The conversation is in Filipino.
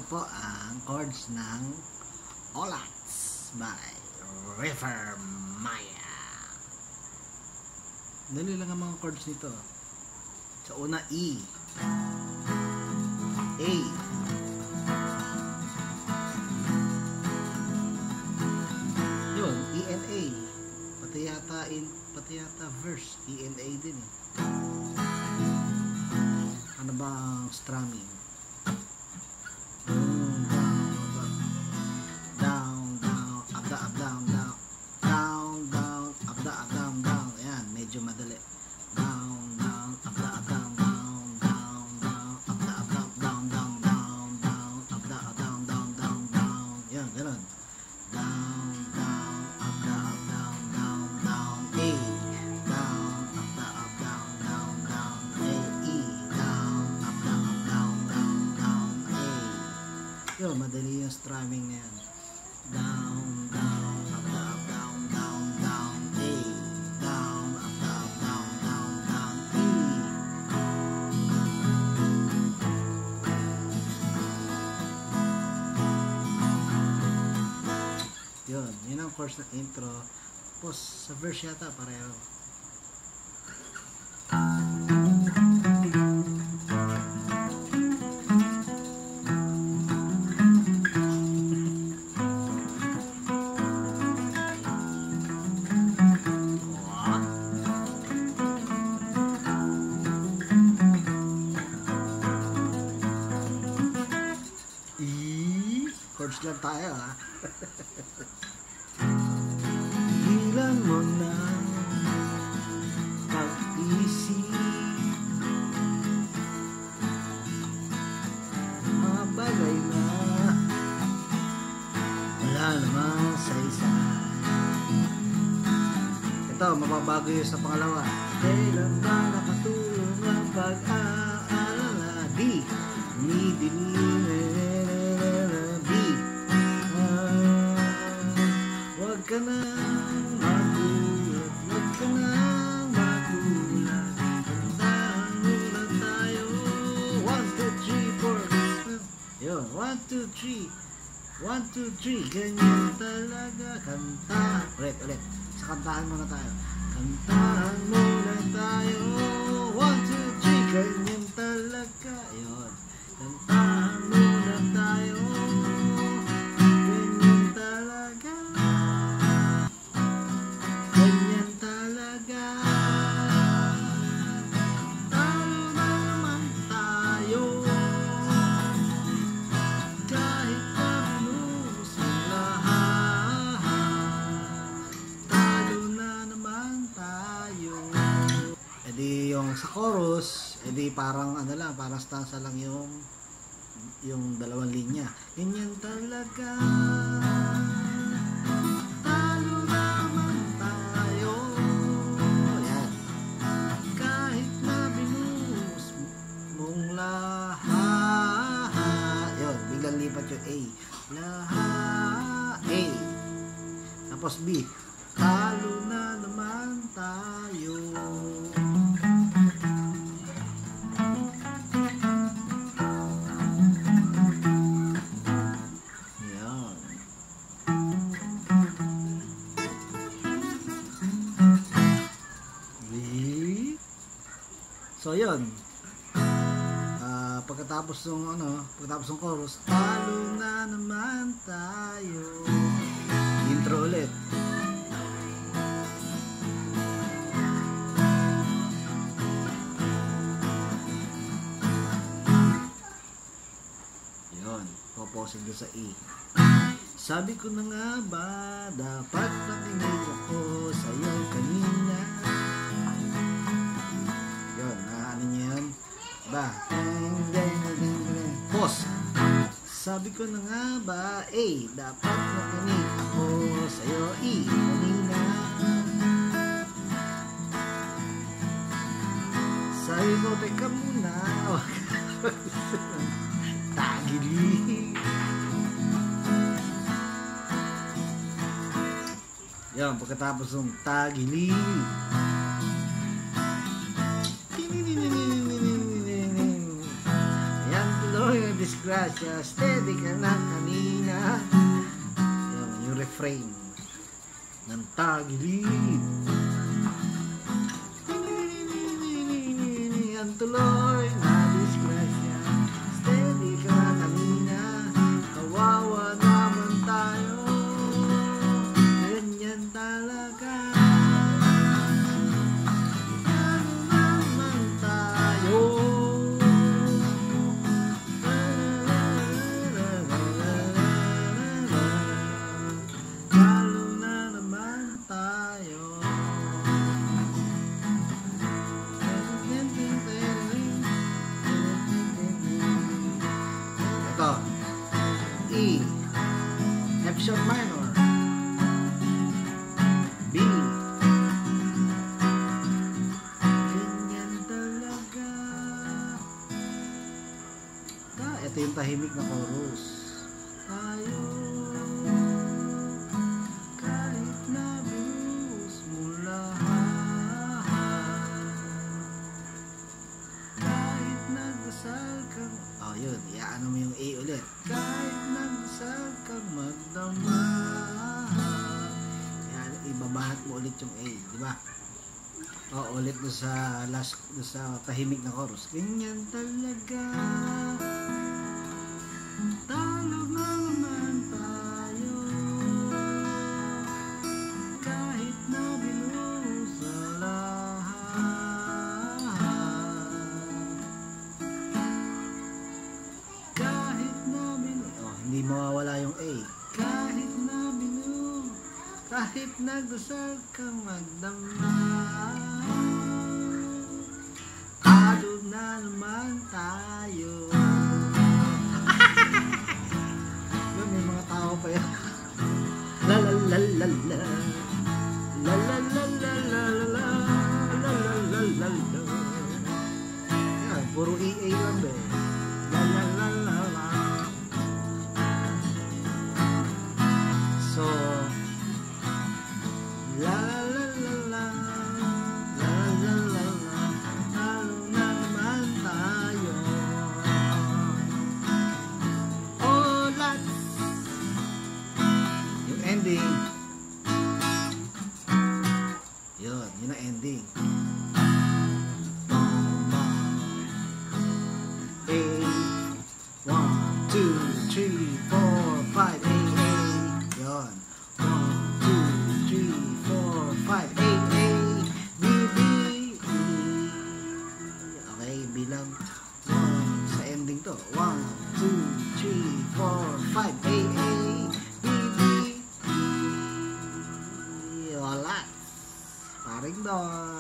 po ang chords ng Olats by River Maya. Dali lang ang mga chords nito. Sa una, E, A, yun, E and A. Pati yata verse, E and A din eh. Ano ba ang strumming? Medyo madali. Down, down, up, down, down, down, down, down, up, down, down, down, down, down, up, down, down, down, down, down. Yan, ganun. Down, down, up, down, down, down, down, A. Down, up, down, down, down, A. E. Down, up, down, down, down, down, A. Yun, madali yung strumming na yan. Down, down, up, down, down, down, down, A. Down, up, down, down, down, down, E. Yun ang chorus ng intro. Tapos sa verse yata pareho. Chords lang tayo ha. Ilan mo na pag-isip mga bagay na wala namang saysay. Ito, mababago yun sa pangalawa. Kailan ba nakatulong ang pag-aalala? Di, wag ka na magulat, wag ka na magulat. Kantahan muna tayo. 1, 2, 3, 4. Yun, 1, 2, 3. 1, 2, 3. Ganyan talaga. Kanta. Ulit. Sa kantahan muna tayo. Kantahan muna tayo. 1, 2, 3. Ganyan talaga. Yun. Kantahan muna tayo. Sa chorus, edi parang ano lang, parang stanza lang yung dalawang linya. Ganyan talaga. Talo naman tayo. Yan. Kahit na binuhos mong lahat. Yun, biglang lipat yung A. Lahat. A. Tapos B. Talo na naman tayo. So yun. Pagkatapos ng chorus, talo na naman tayo. Intro ulit. Yun, poposing doon sa E. Sabi ko na nga ba, dapat nakinig ako sa'yo kanina. Ba, pause. Sabi ko na nga ba, A, dapat makinig ako sa'yo, E, kanina. Sabi mo, teka muna. Tagili. Yan, pagkatapos ng tagili. disgrasya, steady ka na kanina. Yung refrain ng tagilid. Ang tuloy na disgrasya, steady ka na kanina. Kawawa naman tayo, ganyan talaga. Ano naman tayo? Lalo na naman tayo. Ito E, F sharp minor, B, ganyan talaga. Ito yung tahimik na chorus. Tayo, kahit na binuhos mo lahat, kahit nagdasal kang, yun, iyaano mo yung A ulit. Kahit nagdasal kang magdama, yan, ibabahat mo ulit yung A, di ba? Ulit doon sa last, doon sa tahimik na chorus. Ganyan talaga. Talo na naman tayo, kahit na binuhos sa lahat, kahit na binuhos, hindi mawawala yung A. Kahit na binuhos, kahit nagdasal kang magdama, talo na naman tayo. May mga tao pa yan. La la la la la, la la la la la la, la la la la la. Yan, puro EA lang ba eh. La la la la la. So la la la la, la la la la, talo na naman tayo. Yung ending, yun ang ending. A, 1, 2, 3, 4, 5, A, A. Yun. 1, 2, 3, 4, 5, A, A, B, B, E. Okay, bilang 1 sa ending to. 1, 2, 3, 4, 5, A, A, B, B, E. Wala. Paring doon.